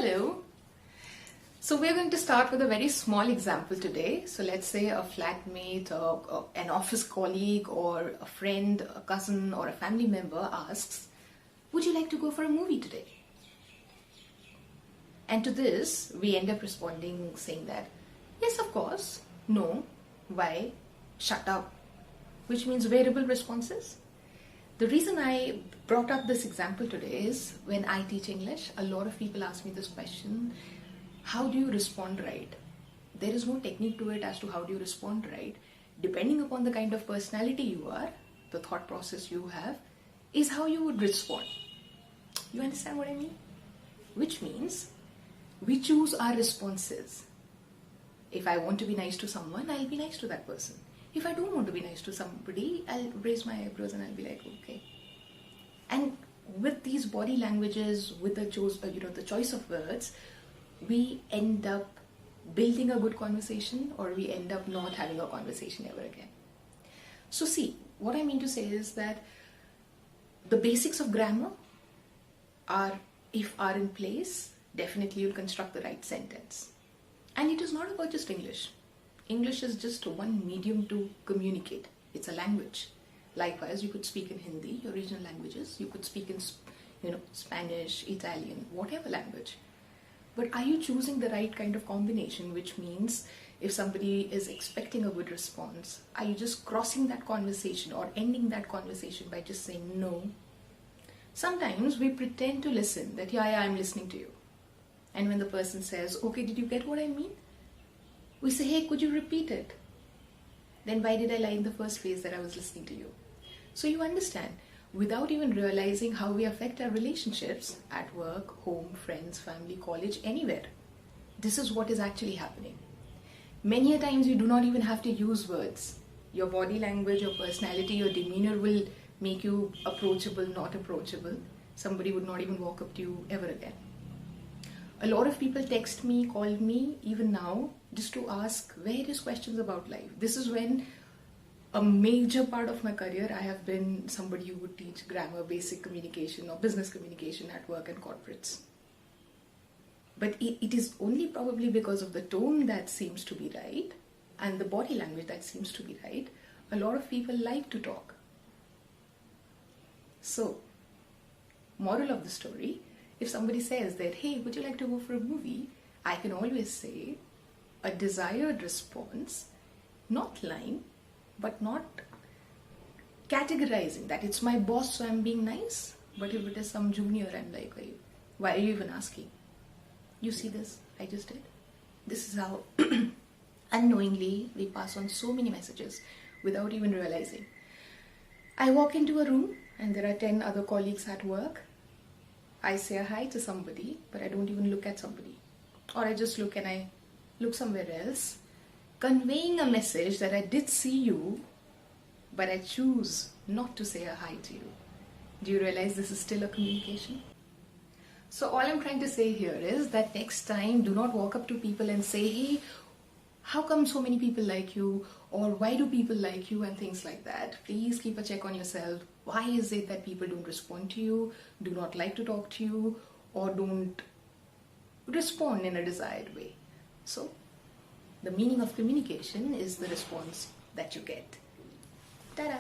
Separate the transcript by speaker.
Speaker 1: Hello. So we're going to start with a very small example today. So let's say a flatmate or an office colleague or a friend, a cousin or a family member asks, would you like to go for a movie today? And to this, we end up responding saying that, yes, of course, no, why, shut up, which means variable responses. The reason I brought up this example today is when I teach English, a lot of people ask me this question, how do you respond right? There is no technique to it as to how do you respond right. Depending upon the kind of personality you are, the thought process you have, is how you would respond. You understand what I mean? Which means we choose our responses. If I want to be nice to someone, I'll be nice to that person. If I don't want to be nice to somebody, I'll raise my eyebrows and I'll be like, okay. And with these body languages, with the choice of words, we end up building a good conversation or we end up not having a conversation ever again. So see, what I mean to say is that the basics of grammar are, if are in place, definitely you'll construct the right sentence. And it is not about just English. English is just one medium to communicate. It's a language. Likewise, you could speak in Hindi, your regional languages. You could speak in, Spanish, Italian, whatever language. But are you choosing the right kind of combination? Which means if somebody is expecting a good response, are you just crossing that conversation or ending that conversation by just saying no? Sometimes we pretend to listen, that yeah, I'm listening to you. And when the person says, okay, did you get what I mean? We say, hey, could you repeat it? Then why did I lie in the first place that I was listening to you? So you understand, without even realizing how we affect our relationships at work, home, friends, family, college, anywhere. This is what is actually happening. Many a times you do not even have to use words. Your body language, your personality, your demeanor will make you approachable, not approachable. Somebody would not even walk up to you ever again. A lot of people text me, call me, even now, just to ask various questions about life. This is when a major part of my career, I have been somebody who would teach grammar, basic communication or business communication at work and corporates. But it is only probably because of the tone that seems to be right and the body language that seems to be right. A lot of people like to talk. So, moral of the story, if somebody says that, hey, would you like to go for a movie? I can always say a desired response, not lying, but not categorizing that it's my boss, so I'm being nice. But if it is some junior, I'm like, why are you even asking? You see this? I just did. This is how unknowingly we pass on so many messages without even realizing. I walk into a room and there are 10 other colleagues at work. I say a hi to somebody, but I don't even look at somebody. Or I just look and I look somewhere else, conveying a message that I did see you, but I choose not to say a hi to you. Do you realize this is still a communication? So all I'm trying to say here is that next time, do not walk up to people and say, hey, how come so many people like you? Or why do people like you? And things like that. Please keep a check on yourself. Why is it that people don't respond to you, do not like to talk to you, or don't respond in a desired way? So, the meaning of communication is the response that you get. Ta-da!